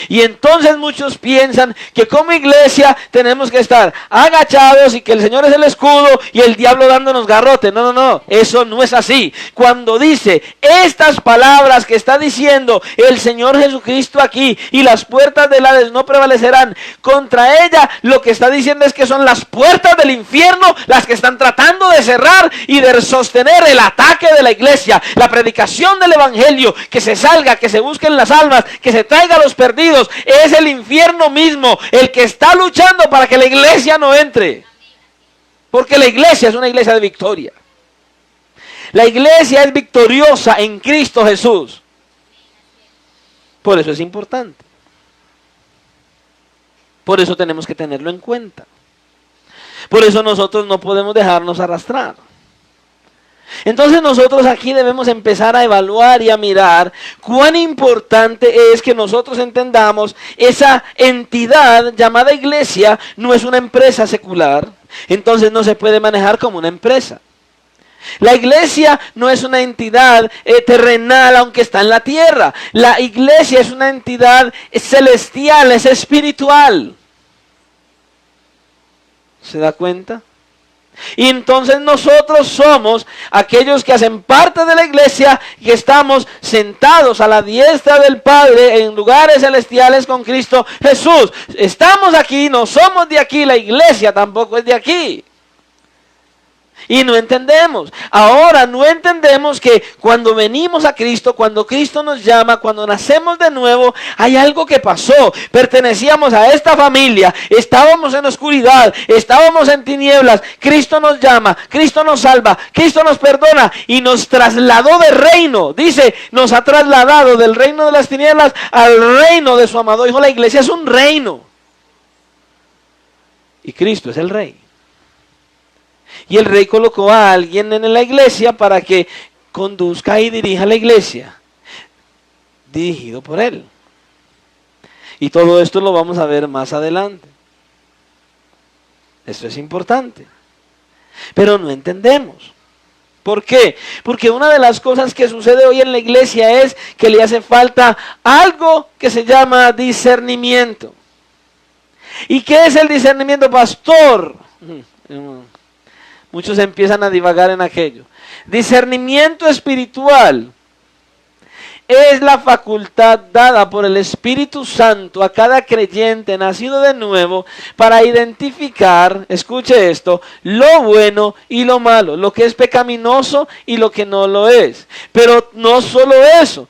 Y entonces muchos piensan que como iglesia tenemos que estar agachados y que el Señor es el escudo y el diablo dándonos garrote. No, no, no, eso no es así. Cuando dice estas palabras que está diciendo el Señor Jesucristo aquí, y las puertas del Hades no prevalecerán contra ella, lo que está diciendo es que son las puertas del infierno las que están tratando de cerrar y de sostener el ataque de la iglesia, la predicación del evangelio, que se salga, que se busquen las almas, que se traiga a los perdidos. Es el infierno mismo el que está luchando para que la iglesia no entre. Porque la iglesia es una iglesia de victoria. La iglesia es victoriosa en Cristo Jesús. Por eso es importante. Por eso tenemos que tenerlo en cuenta. Por eso nosotros no podemos dejarnos arrastrar. Entonces nosotros aquí debemos empezar a evaluar y a mirar cuán importante es que nosotros entendamos esa entidad llamada iglesia no es una empresa secular, entonces no se puede manejar como una empresa. La iglesia no es una entidad terrenal aunque está en la tierra. La iglesia es una entidad celestial, es espiritual. ¿Se da cuenta? Y entonces nosotros somos aquellos que hacen parte de la iglesia y estamos sentados a la diestra del Padre en lugares celestiales con Cristo Jesús. Estamos aquí, no somos de aquí, la iglesia tampoco es de aquí. Y no entendemos. Ahora no entendemos que cuando venimos a Cristo, cuando Cristo nos llama, cuando nacemos de nuevo, hay algo que pasó. Pertenecíamos a esta familia, estábamos en oscuridad, estábamos en tinieblas. Cristo nos llama, Cristo nos salva, Cristo nos perdona y nos trasladó de reino. Dice, nos ha trasladado del reino de las tinieblas al reino de su amado Hijo. La iglesia es un reino. Y Cristo es el rey. Y el rey colocó a alguien en la iglesia para que conduzca y dirija la iglesia, dirigido por él. Y todo esto lo vamos a ver más adelante. Esto es importante. Pero no entendemos. ¿Por qué? Porque una de las cosas que sucede hoy en la iglesia es que le hace falta algo que se llama discernimiento. ¿Y qué es el discernimiento, pastor? Muchos empiezan a divagar en aquello. Discernimiento espiritual es la facultad dada por el Espíritu Santo a cada creyente nacido de nuevo para identificar, escuche esto, lo bueno y lo malo, lo que es pecaminoso y lo que no lo es. Pero no solo eso,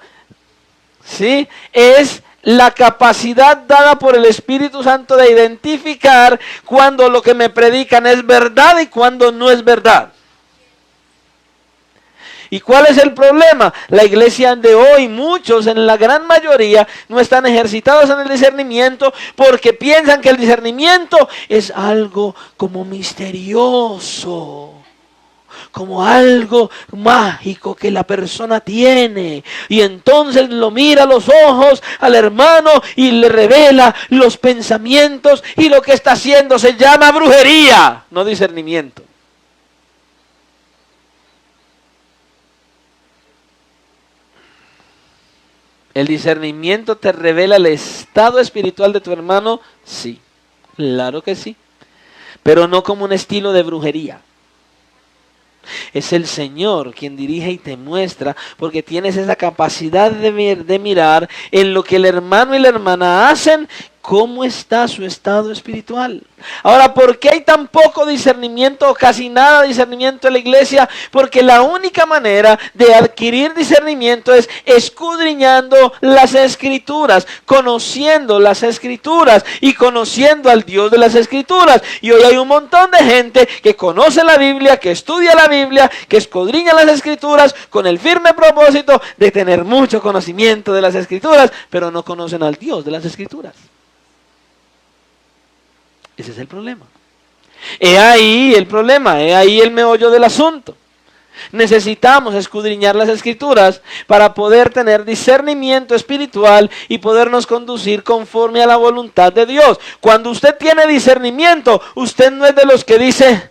¿sí? Es la capacidad dada por el Espíritu Santo de identificar cuando lo que me predican es verdad y cuando no es verdad. ¿Y cuál es el problema? La iglesia de hoy, muchos, en la gran mayoría, no están ejercitados en el discernimiento porque piensan que el discernimiento es algo como misterioso, como algo mágico que la persona tiene, y entonces lo mira a los ojos al hermano y le revela los pensamientos, y lo que está haciendo se llama brujería, no discernimiento. ¿El discernimiento te revela el estado espiritual de tu hermano? Sí, claro que sí, pero no como un estilo de brujería. Es el Señor quien dirige y te muestra, porque tienes esa capacidad de mirar en lo que el hermano y la hermana hacen, cómo está su estado espiritual. Ahora, ¿por qué hay tan poco discernimiento o casi nada de discernimiento en la iglesia? Porque la única manera de adquirir discernimiento es escudriñando las Escrituras, conociendo las Escrituras y conociendo al Dios de las Escrituras. Y hoy hay un montón de gente que conoce la Biblia, que estudia la Biblia, que escudriña las Escrituras con el firme propósito de tener mucho conocimiento de las Escrituras, pero no conocen al Dios de las Escrituras. Ese es el problema. He ahí el problema, he ahí el meollo del asunto. Necesitamos escudriñar las Escrituras para poder tener discernimiento espiritual y podernos conducir conforme a la voluntad de Dios. Cuando usted tiene discernimiento, usted no es de los que dice,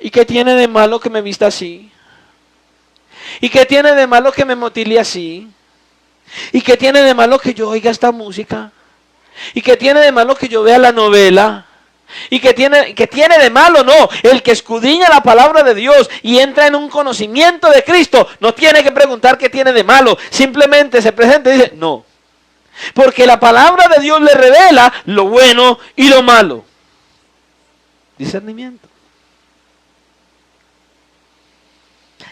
¿y qué tiene de malo que me vista así? ¿Y qué tiene de malo que me motile así? ¿Y qué tiene de malo que yo oiga esta música? ¿Y qué tiene de malo que yo vea la novela? ¿Y qué tiene de malo? No, el que escudriña la palabra de Dios y entra en un conocimiento de Cristo, no tiene que preguntar qué tiene de malo, simplemente se presenta y dice, no. Porque la palabra de Dios le revela lo bueno y lo malo. Discernimiento.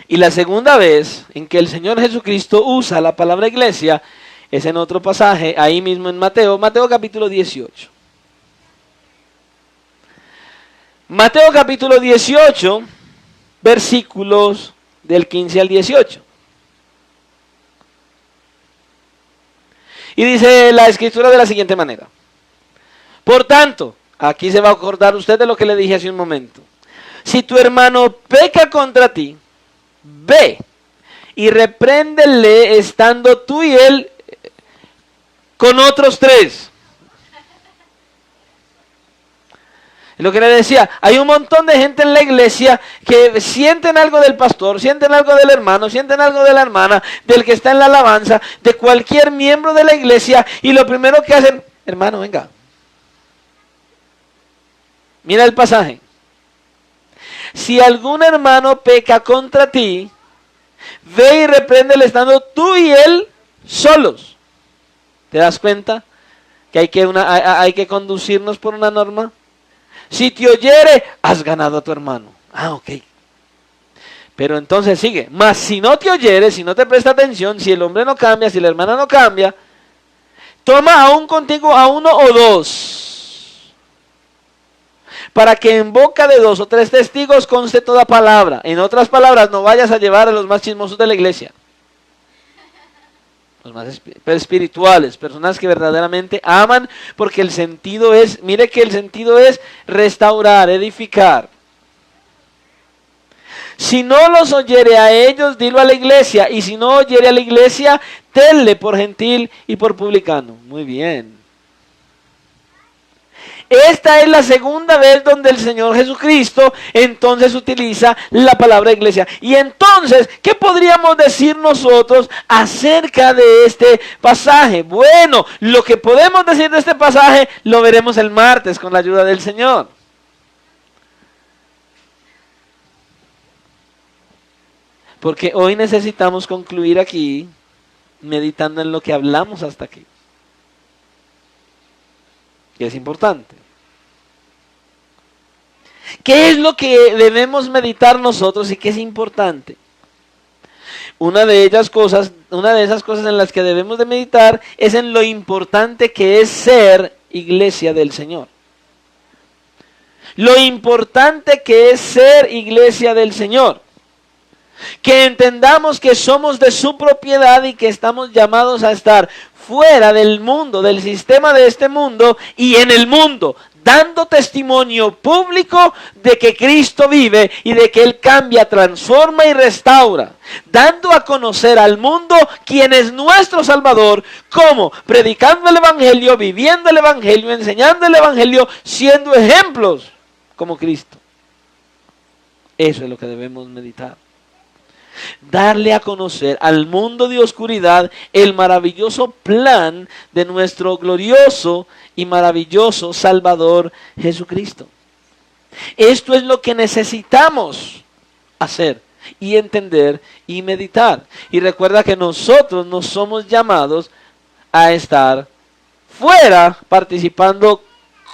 Y la segunda vez en que el Señor Jesucristo usa la palabra iglesia es en otro pasaje, ahí mismo en Mateo capítulo 18. Mateo capítulo 18, versículos del 15 al 18. Y dice la Escritura de la siguiente manera. Por tanto, aquí se va a acordar usted de lo que le dije hace un momento. Si tu hermano peca contra ti, ve y repréndele estando tú y él con otros 3. Lo que le decía, hay un montón de gente en la iglesia que sienten algo del pastor, sienten algo del hermano, sienten algo de la hermana, del que está en la alabanza, de cualquier miembro de la iglesia, y lo primero que hacen, hermano, venga. Mira el pasaje. si algún hermano peca contra ti, ve y repréndele estando tú y él solos. ¿Te das cuenta que hay que conducirnos por una norma? Si te oyere, has ganado a tu hermano. Ah, ok. Pero entonces sigue. Mas si no te oyere, si no te presta atención, si el hombre no cambia, si la hermana no cambia, toma aún contigo a uno o dos, para que en boca de 2 o 3 testigos conste toda palabra. En otras palabras, no vayas a llevar a los más chismosos de la iglesia, los más espirituales, personas que verdaderamente aman, porque el sentido es, mire que el sentido es restaurar, edificar. Si no los oyere a ellos, dilo a la iglesia, y si no oyere a la iglesia, tenle por gentil y por publicano. Muy bien. Esta es la segunda vez donde el Señor Jesucristo entonces utiliza la palabra iglesia. Y entonces, ¿qué podríamos decir nosotros acerca de este pasaje? Bueno, lo que podemos decir de este pasaje lo veremos el martes con la ayuda del Señor. Porque hoy necesitamos concluir aquí meditando en lo que hablamos hasta aquí. Que es importante. ¿Qué es lo que debemos meditar nosotros y qué es importante? Una de esas cosas en las que debemos de meditar es en lo importante que es ser iglesia del Señor. Lo importante que es ser iglesia del Señor. Que entendamos que somos de su propiedad y que estamos llamados a estar fuera del mundo, del sistema de este mundo y en el mundo, dando testimonio público de que Cristo vive y de que Él cambia, transforma y restaura, dando a conocer al mundo quién es nuestro Salvador, como predicando el Evangelio, viviendo el Evangelio, enseñando el Evangelio, siendo ejemplos como Cristo. Eso es lo que debemos meditar. Darle a conocer al mundo de oscuridad el maravilloso plan de nuestro glorioso y maravilloso Salvador Jesucristo. Esto es lo que necesitamos hacer y entender y meditar. Y recuerda que nosotros no somos llamados a estar fuera participando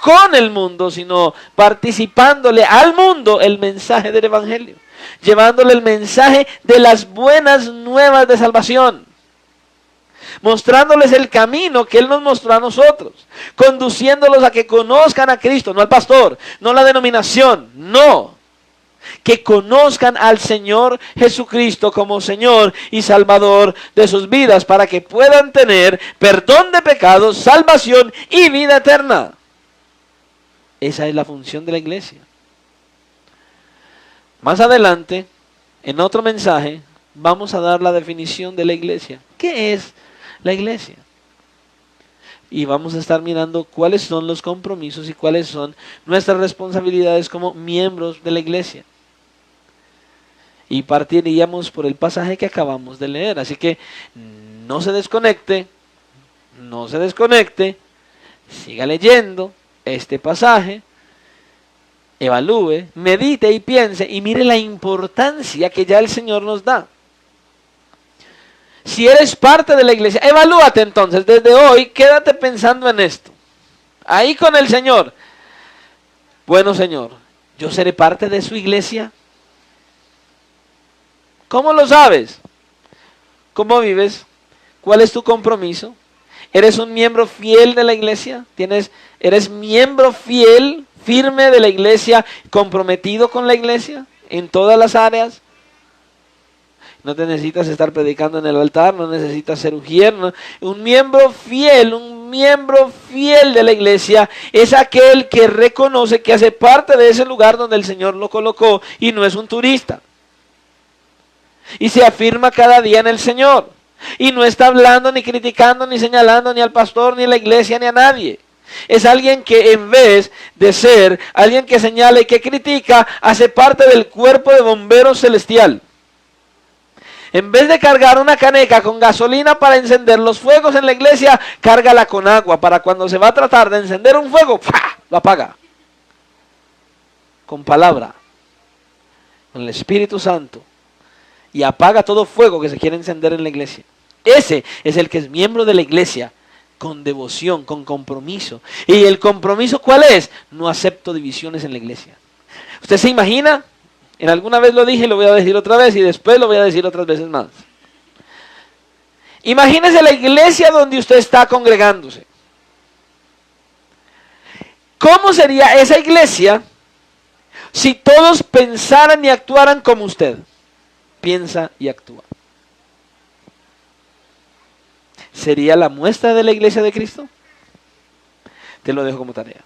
con el mundo, sino participándole al mundo el mensaje del Evangelio. Llevándole el mensaje de las buenas nuevas de salvación, mostrándoles el camino que Él nos mostró a nosotros, conduciéndolos a que conozcan a Cristo, no al pastor, no la denominación, no, que conozcan al Señor Jesucristo como Señor y Salvador de sus vidas, para que puedan tener perdón de pecados, salvación y vida eterna. Esa es la función de la iglesia. Más adelante, en otro mensaje, vamos a dar la definición de la iglesia. ¿Qué es la iglesia? Y vamos a estar mirando cuáles son los compromisos y cuáles son nuestras responsabilidades como miembros de la iglesia. Y partiríamos por el pasaje que acabamos de leer. Así que no se desconecte, siga leyendo este pasaje. Evalúe, medite y piense y mire la importancia que ya el Señor nos da. Si eres parte de la iglesia, evalúate entonces. Desde hoy, quédate pensando en esto. Ahí con el Señor. Bueno, Señor, ¿yo seré parte de su iglesia? ¿Cómo lo sabes? ¿Cómo vives? ¿Cuál es tu compromiso? ¿Eres un miembro fiel de la iglesia? ¿Eres miembro fiel, firme de la iglesia, comprometido con la iglesia en todas las áreas? No te necesitas estar predicando en el altar, no necesitas ser ujier. Un miembro fiel de la iglesia es aquel que reconoce que hace parte de ese lugar donde el Señor lo colocó y no es un turista. Y se afirma cada día en el Señor. Y no está hablando, ni criticando, ni señalando, ni al pastor, ni a la iglesia, ni a nadie. Es alguien que en vez de ser alguien que señala y que critica, hace parte del cuerpo de bomberos celestial. En vez de cargar una caneca con gasolina para encender los fuegos en la iglesia, cárgala con agua para cuando se va a tratar de encender un fuego, ¡pah!, lo apaga. Con palabra. con el Espíritu Santo y apaga todo fuego que se quiere encender en la iglesia. Ese es el que es miembro de la iglesia con devoción, con compromiso. ¿Y el compromiso cuál es? No acepto divisiones en la iglesia. ¿Usted se imagina? En alguna vez lo dije, lo voy a decir otra vez y después lo voy a decir otras veces más. Imagínese la iglesia donde usted está congregándose. ¿Cómo sería esa iglesia si todos pensaran y actuaran como usted piensa y actúa? ¿Sería la muestra de la iglesia de Cristo? Te lo dejo como tarea.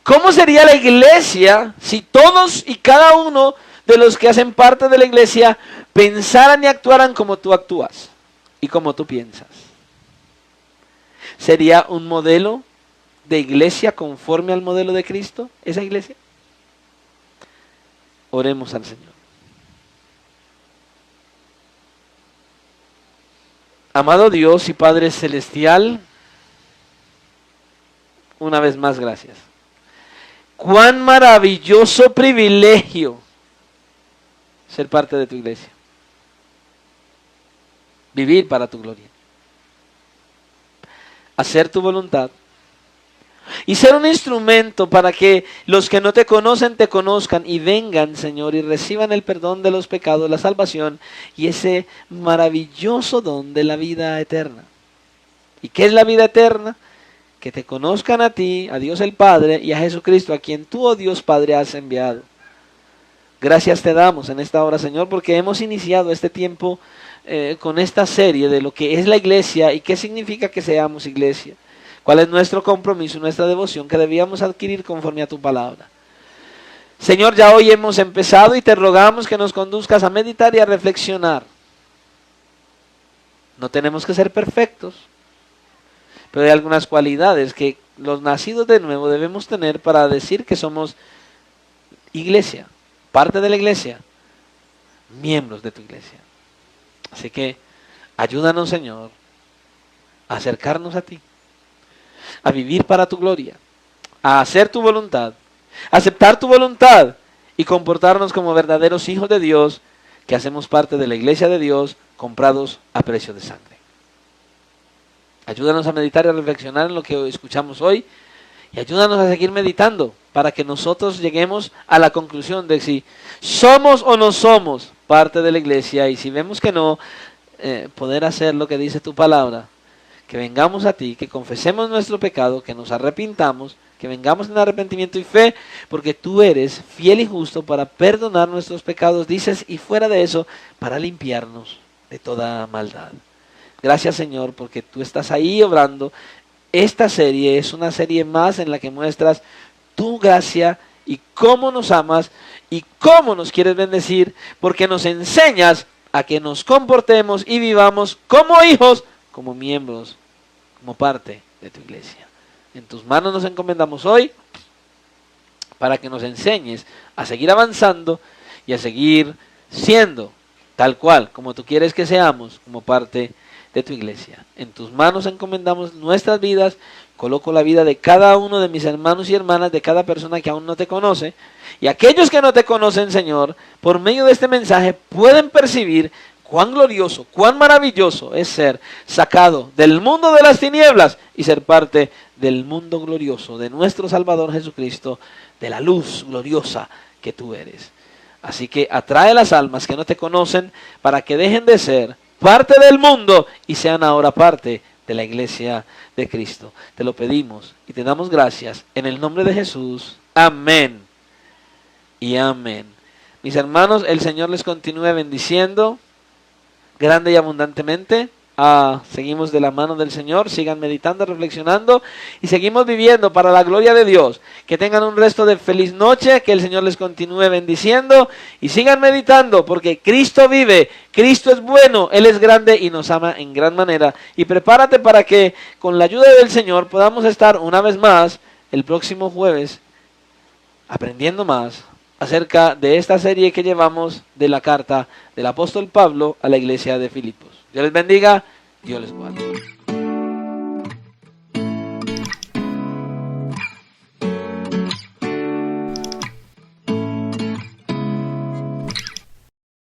¿Cómo sería la iglesia si todos y cada uno de los que hacen parte de la iglesia pensaran y actuaran como tú actúas y como tú piensas? ¿Sería un modelo de iglesia conforme al modelo de Cristo esa iglesia? Oremos al Señor. Amado Dios y Padre Celestial, una vez más gracias. Cuán maravilloso privilegio ser parte de tu iglesia. Vivir para tu gloria. Hacer tu voluntad. Y ser un instrumento para que los que no te conocen te conozcan y vengan, Señor, y reciban el perdón de los pecados, la salvación y ese maravilloso don de la vida eterna. ¿Y qué es la vida eterna? Que te conozcan a ti, a Dios el Padre y a Jesucristo, a quien tú, oh Dios Padre, has enviado. Gracias te damos en esta hora, Señor, porque hemos iniciado este tiempo con esta serie de lo que es la iglesia y qué significa que seamos iglesia. ¿Cuál es nuestro compromiso, nuestra devoción que debíamos adquirir conforme a tu palabra? Señor, ya hoy hemos empezado y te rogamos que nos conduzcas a meditar y a reflexionar. No tenemos que ser perfectos, pero hay algunas cualidades que los nacidos de nuevo debemos tener para decir que somos iglesia, parte de la iglesia, miembros de tu iglesia. Así que ayúdanos, Señor, a acercarnos a ti, a vivir para tu gloria, a hacer tu voluntad, a aceptar tu voluntad y comportarnos como verdaderos hijos de Dios que hacemos parte de la iglesia de Dios, comprados a precio de sangre. Ayúdanos a meditar y a reflexionar en lo que escuchamos hoy y ayúdanos a seguir meditando para que nosotros lleguemos a la conclusión de si somos o no somos parte de la iglesia y si vemos que no, poder hacer lo que dice tu palabra. Que vengamos a ti, que confesemos nuestro pecado, que nos arrepintamos, que vengamos en arrepentimiento y fe, porque tú eres fiel y justo para perdonar nuestros pecados, dices, y fuera de eso, para limpiarnos de toda maldad. Gracias, Señor, porque tú estás ahí obrando. Esta serie es una serie más en la que muestras tu gracia y cómo nos amas y cómo nos quieres bendecir, porque nos enseñas a que nos comportemos y vivamos como hijos, como miembros, como parte de tu iglesia. En tus manos nos encomendamos hoy para que nos enseñes a seguir avanzando y a seguir siendo tal cual como tú quieres que seamos como parte de tu iglesia. En tus manos encomendamos nuestras vidas. Coloco la vida de cada uno de mis hermanos y hermanas, de cada persona que aún no te conoce. Y aquellos que no te conocen, Señor, por medio de este mensaje pueden percibir cuán glorioso, cuán maravilloso es ser sacado del mundo de las tinieblas y ser parte del mundo glorioso de nuestro Salvador Jesucristo, de la luz gloriosa que tú eres. Así que atrae las almas que no te conocen para que dejen de ser parte del mundo y sean ahora parte de la iglesia de Cristo. Te lo pedimos y te damos gracias en el nombre de Jesús. Amén y amén. Mis hermanos, el Señor les continúe bendiciendo grande y abundantemente. Seguimos de la mano del Señor, sigan meditando, reflexionando y seguimos viviendo para la gloria de Dios. Que tengan un resto de feliz noche, que el Señor les continúe bendiciendo y sigan meditando porque Cristo vive, Cristo es bueno, Él es grande y nos ama en gran manera. Y prepárate para que con la ayuda del Señor podamos estar una vez más el próximo jueves aprendiendo más acerca de esta serie que llevamos de la carta del apóstol Pablo a la iglesia de Filipos. Dios les bendiga, Dios les guarde.